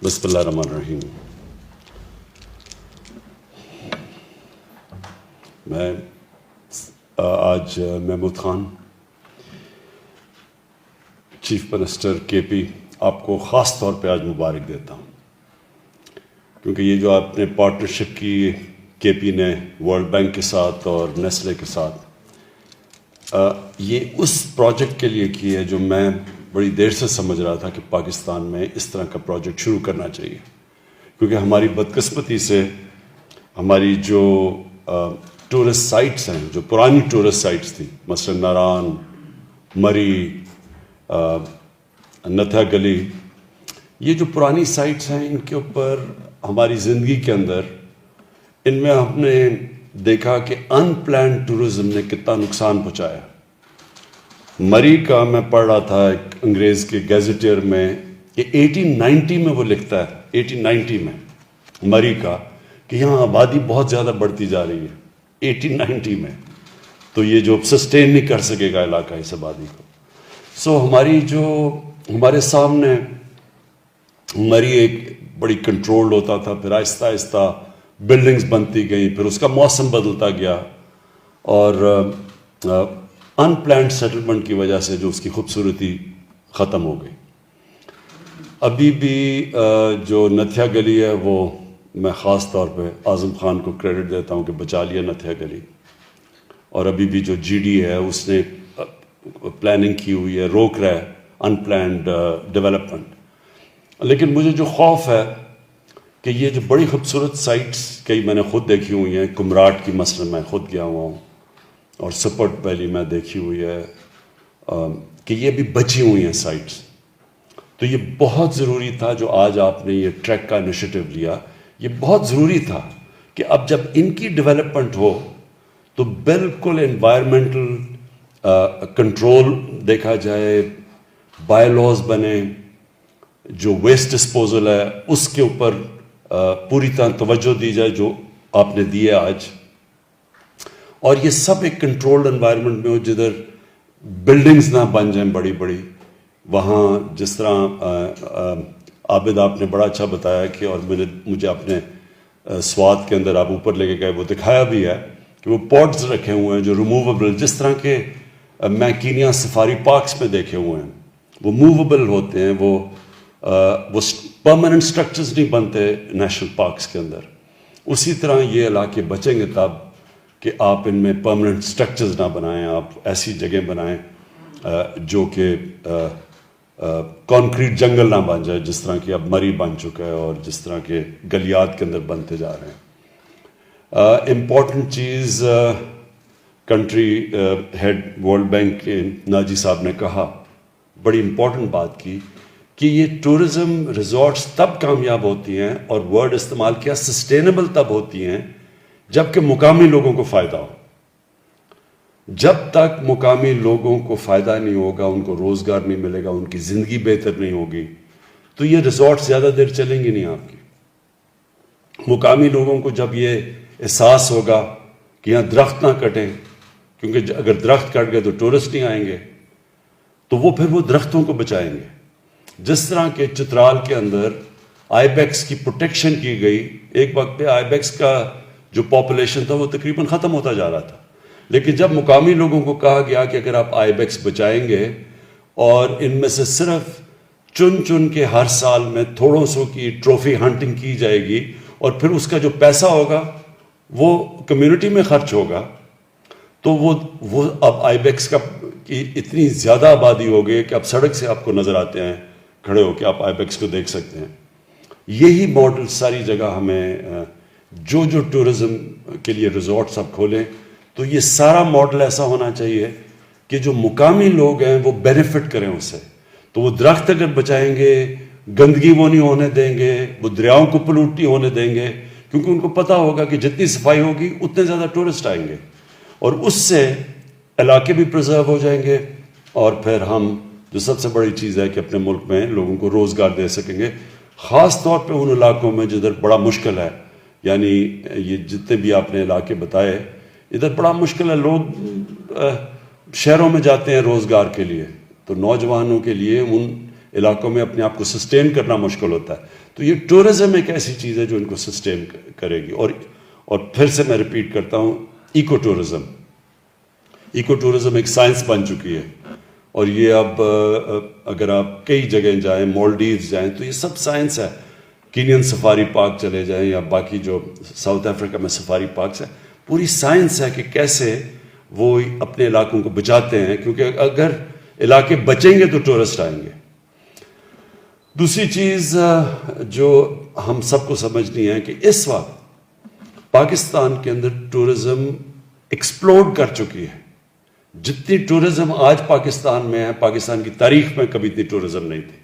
بسم اللہ الرحمن الرحیم. میں آج محمود خان چیف منسٹر کے پی آپ کو خاص طور پہ آج مبارک دیتا ہوں، کیونکہ یہ جو آپ نے پارٹنرشپ کی کے پی نے ورلڈ بینک کے ساتھ اور نیسلے کے ساتھ، یہ اس پروجیکٹ کے لیے کی ہے جو میں بڑی دیر سے سمجھ رہا تھا کہ پاکستان میں اس طرح کا پروجیکٹ شروع کرنا چاہیے. کیونکہ ہماری بدقسمتی سے ہماری جو ٹورسٹ سائٹس ہیں، جو پرانی ٹورسٹ سائٹس تھیں، مثلا ناران، مری، نتھا گلی، یہ جو پرانی سائٹس ہیں ان کے اوپر ہماری زندگی کے اندر ان میں ہم نے دیکھا کہ ان پلانڈ ٹورزم نے کتنا نقصان پہنچایا. مری کا میں پڑھ رہا تھا ایک انگریز کے گیزیٹیئر میں کہ 1890 میں وہ لکھتا ہے، 1890 میں مری کا، کہ یہاں آبادی بہت زیادہ بڑھتی جا رہی ہے 1890 میں، تو یہ جو سسٹین نہیں کر سکے گا علاقہ اس آبادی کو. سو ہماری جو ہمارے سامنے مری ایک بڑی کنٹرول ہوتا تھا، پھر آہستہ آہستہ بلڈنگز بنتی گئیں، پھر اس کا موسم بدلتا گیا، اور ان پلانڈ سیٹلمنٹ کی وجہ سے جو اس کی خوبصورتی ختم ہو گئی. ابھی بھی جو نتھیا گلی ہے وہ میں خاص طور پہ اعظم خان کو کریڈٹ دیتا ہوں کہ بچا لیا نتھیا گلی، اور ابھی بھی جو جی ڈی ہے اس نے پلاننگ کی ہوئی ہے، روک رہا ہے ان پلانڈ ڈیولپمنٹ. لیکن مجھے جو خوف ہے کہ یہ جو بڑی خوبصورت سائٹس کئی میں نے خود دیکھی ہوئی ہیں، کمراٹ کی مثلا میں خود گیا ہوا ہوں، اور سپورٹ ویلی میں دیکھی ہوئی ہے، کہ یہ بھی بچی ہوئی ہیں سائٹس. تو یہ بہت ضروری تھا جو آج آپ نے یہ ٹریک کا انیشیٹو لیا، یہ بہت ضروری تھا کہ اب جب ان کی ڈیولپمنٹ ہو تو بالکل انوائرمنٹل کنٹرول دیکھا جائے، بائی لاز بنے، جو ویسٹ ڈسپوزل ہے اس کے اوپر پوری طرح توجہ دی جائے جو آپ نے دی ہے آج، اور یہ سب ایک کنٹرولڈ انوائرمنٹ میں ہو جدھر بلڈنگز نہ بن جائیں بڑی بڑی. وہاں جس طرح عابد آپ نے بڑا اچھا بتایا کہ، اور مجھے اپنے سوات کے اندر آپ اوپر لے کے گئے، وہ دکھایا بھی ہے کہ وہ پوٹس رکھے ہوئے ہیں جو ریموویبل، جس طرح کے میں کینیا سفاری پارکس میں دیکھے ہوئے ہیں، وہ موویبل ہوتے ہیں، وہ پرماننٹ سٹرکچرز نہیں بنتے نیشنل پارکس کے اندر. اسی طرح یہ علاقے بچیں گے تب کہ آپ ان میں پرماننٹ سٹرکچرز نہ بنائیں، آپ ایسی جگہ بنائیں جو کہ کانکریٹ جنگل نہ بن جائے، جس طرح کہ اب مری بن چکا ہے اور جس طرح کے گلیات کے اندر بنتے جا رہے ہیں. امپورٹنٹ چیز کنٹری ہیڈ ورلڈ بینک کے ناجی صاحب نے کہا، بڑی امپورٹنٹ بات کی کہ یہ ٹورزم ریزورٹس تب کامیاب ہوتی ہیں، اور ورڈ استعمال کیا، سسٹینیبل تب ہوتی ہیں جبکہ مقامی لوگوں کو فائدہ ہو. جب تک مقامی لوگوں کو فائدہ نہیں ہوگا، ان کو روزگار نہیں ملے گا، ان کی زندگی بہتر نہیں ہوگی، تو یہ ریزورٹ زیادہ دیر چلیں گی نہیں آپ کی. مقامی لوگوں کو جب یہ احساس ہوگا کہ یہاں درخت نہ کٹیں، کیونکہ اگر درخت کٹ گئے تو ٹورسٹ نہیں آئیں گے، تو وہ پھر وہ درختوں کو بچائیں گے. جس طرح کہ چترال کے اندر آئی بیکس کی پروٹیکشن کی گئی، ایک وقت پہ آئی بیکس کا جو پاپولیشن تھا وہ تقریباً ختم ہوتا جا رہا تھا، لیکن جب مقامی لوگوں کو کہا گیا کہ اگر آپ آئی بیکس بچائیں گے اور ان میں سے صرف چن کے ہر سال میں تھوڑوں سو کی ٹرافی ہنٹنگ کی جائے گی، اور پھر اس کا جو پیسہ ہوگا وہ کمیونٹی میں خرچ ہوگا، تو وہ اب آئی بیکس کا کی اتنی زیادہ آبادی ہو گئی کہ اب سڑک سے آپ کو نظر آتے ہیں کھڑے ہو کے، آپ آئی بیکس کو دیکھ سکتے ہیں. یہی ماڈل ساری جگہ ہمیں جو ٹورزم کے لیے ریزورٹس آپ کھولیں تو یہ سارا ماڈل ایسا ہونا چاہیے کہ جو مقامی لوگ ہیں وہ بینیفٹ کریں اس سے. تو وہ درخت اگر بچائیں گے، گندگی وہ نہیں ہونے دیں گے، وہ دریاؤں کو پلوٹ نہیں ہونے دیں گے، کیونکہ ان کو پتہ ہوگا کہ جتنی صفائی ہوگی اتنے زیادہ ٹورسٹ آئیں گے، اور اس سے علاقے بھی پرزرو ہو جائیں گے، اور پھر ہم جو سب سے بڑی چیز ہے کہ اپنے ملک میں لوگوں کو روزگار دے سکیں گے، خاص طور پہ ان علاقوں میں جدھر بڑا مشکل ہے. یعنی یہ جتنے بھی آپ نے علاقے بتائے ادھر بڑا مشکل ہے، لوگ شہروں میں جاتے ہیں روزگار کے لیے، تو نوجوانوں کے لیے ان علاقوں میں اپنے آپ کو سسٹین کرنا مشکل ہوتا ہے. تو یہ ٹورزم ایک ایسی چیز ہے جو ان کو سسٹین کرے گی. اور پھر سے میں ریپیٹ کرتا ہوں, ایکو ٹورزم ایک سائنس بن چکی ہے, اور یہ اب اگر آپ کئی جگہ جائیں, مالڈیوز جائیں, تو یہ سب سائنس ہے. کینین سفاری پارک چلے جائیں یا باقی جو ساؤتھ افریقہ میں سفاری پارکس ہیں, پوری سائنس ہے کہ کیسے وہ اپنے علاقوں کو بچاتے ہیں, کیونکہ اگر علاقے بچیں گے تو ٹورسٹ آئیں گے. دوسری چیز جو ہم سب کو سمجھنی ہے کہ اس وقت پاکستان کے اندر ٹورزم ایکسپلوڈ کر چکی ہے. جتنی ٹورزم آج پاکستان میں ہے, پاکستان کی تاریخ میں کبھی اتنی ٹورزم نہیں تھی.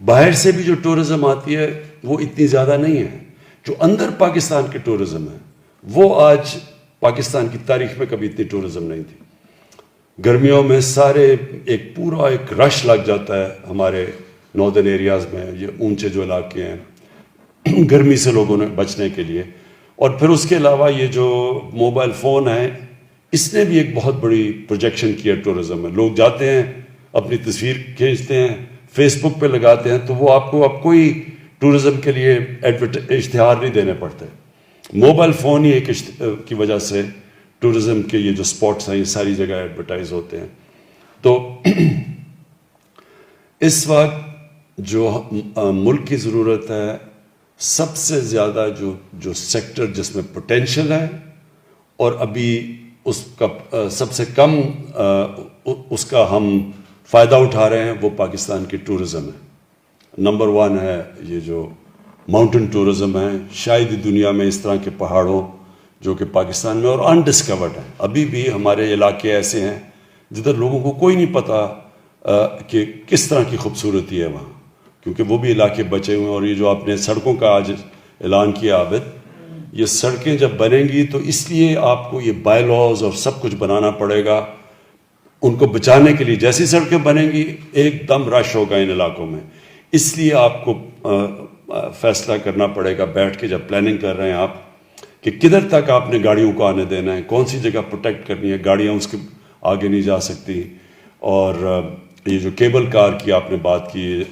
باہر سے بھی جو ٹورزم آتی ہے وہ اتنی زیادہ نہیں ہے. جو اندر پاکستان کے ٹورزم ہے وہ آج پاکستان کی تاریخ میں کبھی اتنی ٹورزم نہیں تھی. گرمیوں میں سارے ایک پورا ایک رش لگ جاتا ہے ہمارے ناردرن ایریاز میں, یہ اونچے جو علاقے ہیں گرمی سے لوگوں نے بچنے کے لیے. اور پھر اس کے علاوہ یہ جو موبائل فون ہے, اس نے بھی ایک بہت بڑی پروجیکشن کیا ٹورزم میں. لوگ جاتے ہیں, اپنی تصویر کھینچتے ہیں, فیس بک پہ لگاتے ہیں, تو وہ آپ کو اب کوئی ٹورزم کے لیے اشتہار نہیں دینے پڑتے. موبائل فون ہی ایک کی وجہ سے ٹورزم کے یہ جو سپاٹس ہیں یہ ساری جگہ ایڈورٹائز ہوتے ہیں. تو اس وقت جو ملک کی ضرورت ہے, سب سے زیادہ جو سیکٹر جس میں پوٹینشیل ہے اور ابھی اس کا سب سے کم اس کا ہم فائدہ اٹھا رہے ہیں, وہ پاکستان کی ٹورزم ہے. نمبر 1 ہے یہ جو ماؤنٹن ٹورزم ہے. شاید ہی دنیا میں اس طرح کے پہاڑوں جو کہ پاکستان میں اور انڈسکورڈ ہیں. ابھی بھی ہمارے علاقے ایسے ہیں جدھر لوگوں کو کوئی نہیں پتا کہ کس طرح کی خوبصورتی ہے وہاں, کیونکہ وہ بھی علاقے بچے ہوئے ہیں. اور یہ جو آپ نے سڑکوں کا آج اعلان کیا عابد, یہ سڑکیں جب بنیں گی تو اس لیے آپ کو یہ بائی لاز اور سب کچھ بنانا پڑے گا ان کو بچانے کے لیے. جیسی سڑکیں بنیں گی ایک دم رش ہوگا ان علاقوں میں, اس لیے آپ کو فیصلہ کرنا پڑے گا بیٹھ کے جب پلاننگ کر رہے ہیں آپ کہ کدھر تک آپ نے گاڑیوں کو آنے دینا ہے, کون سی جگہ پروٹیکٹ کرنی ہے, گاڑیاں اس کے آگے نہیں جا سکتی. اور یہ جو کیبل کار کی آپ نے بات کی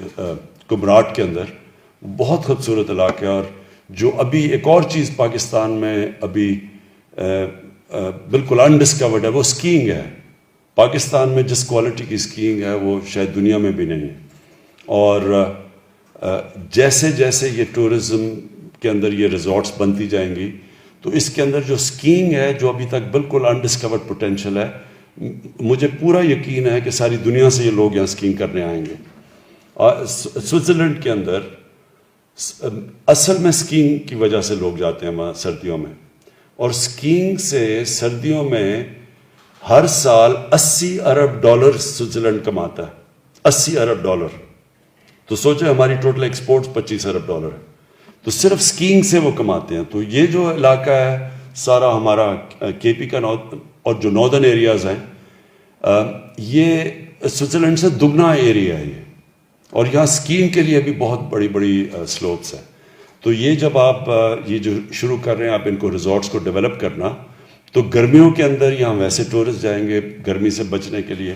کمراٹ کے اندر, بہت خوبصورت علاقہ ہے. اور جو ابھی ایک اور چیز پاکستان میں ابھی بالکل انڈسکورڈ ہے وہ اسکیئنگ ہے. پاکستان میں جس کوالٹی کی اسکیئنگ ہے وہ شاید دنیا میں بھی نہیں ہے. اور جیسے جیسے یہ ٹورزم کے اندر یہ ریزورٹس بنتی جائیں گی تو اس کے اندر جو اسکیئنگ ہے جو ابھی تک بالکل انڈسکورڈ پوٹینشیل ہے, مجھے پورا یقین ہے کہ ساری دنیا سے یہ لوگ یہاں اسکیئنگ کرنے آئیں گے. سوئٹزرلینڈ کے اندر اصل میں اسکیئنگ کی وجہ سے لوگ جاتے ہیں وہاں سردیوں میں, اور اسکیئنگ سے سردیوں میں ہر سال $80 ارب سوئٹزرلینڈ کماتا ہے. $80 ارب. تو سوچیں ہماری ٹوٹل ایکسپورٹس $25 ارب ہے, تو صرف اسکیئنگ سے وہ کماتے ہیں. تو یہ جو علاقہ ہے سارا ہمارا کے پی کا اور جو ناردرن ایریاز ہیں, یہ سوئٹزرلینڈ سے دگنا ایریا ہے یہ, اور یہاں اسکیئنگ کے لیے بھی بہت بڑی بڑی سلوپس ہیں. تو یہ جب آپ یہ جو شروع کر رہے ہیں آپ ان کو ریزورٹس کو ڈیولپ کرنا, تو گرمیوں کے اندر یہاں ویسے ٹورسٹ جائیں گے گرمی سے بچنے کے لیے,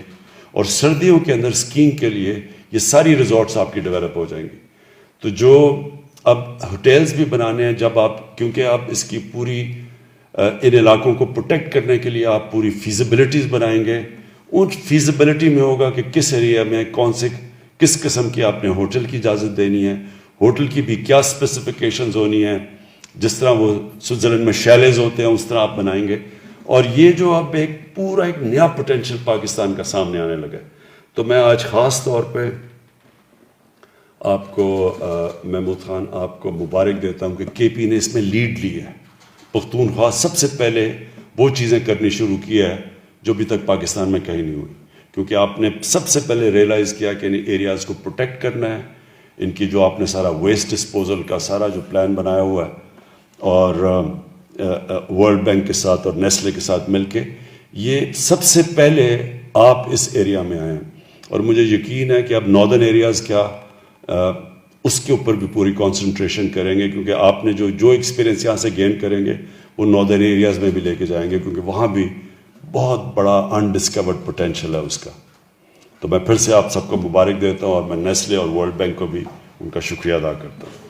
اور سردیوں کے اندر اسکیئنگ کے لیے یہ ساری ریزورٹس آپ کی ڈیولپ ہو جائیں گی. تو جو اب ہوٹلز بھی بنانے ہیں جب آپ, کیونکہ آپ اس کی پوری ان علاقوں کو پروٹیکٹ کرنے کے لیے آپ پوری فیزیبلٹیز بنائیں گے. ان فیزیبلٹی میں ہوگا کہ کس ایریا میں کس قسم کی آپ نے ہوٹل کی اجازت دینی ہے, ہوٹل کی بھی کیا اسپیسیفکیشنز ہونی ہیں. جس طرح وہ سوئٹزرلینڈ میں شیلز ہوتے ہیں اس طرح آپ بنائیں گے. اور یہ جو اب ایک پورا ایک نیا پوٹینشیل پاکستان کا سامنے آنے لگا ہے. تو میں آج خاص طور پہ آپ کو محمود خان آپ کو مبارک دیتا ہوں کہ کے پی نے اس میں لیڈ لی ہے. پختونخوا سب سے پہلے وہ چیزیں کرنی شروع کی ہے جو ابھی تک پاکستان میں کہیں نہیں ہوئی, کیونکہ آپ نے سب سے پہلے ریئلائز کیا کہ ان ایریاز کو پروٹیکٹ کرنا ہے. ان کی جو آپ نے سارا ویسٹ ڈسپوزل کا سارا جو پلان بنایا ہوا ہے, اور ورلڈ بینک کے ساتھ اور نیسلے کے ساتھ مل کے, یہ سب سے پہلے آپ اس ایریا میں آئے ہیں. اور مجھے یقین ہے کہ اب ناردرن ایریاز کیا اس کے اوپر بھی پوری کانسنٹریشن کریں گے, کیونکہ آپ نے جو ایکسپیرینس یہاں سے گین کریں گے وہ ناردرن ایریاز میں بھی لے کے جائیں گے, کیونکہ وہاں بھی بہت بڑا انڈسکورڈ پوٹینشیل ہے اس کا. تو تو میں پھر سے آپ سب کو مبارک دیتا ہوں اور میں نیسلے اور ورلڈ بینک کو بھی ان کا شکریہ ادا کرتا ہوں.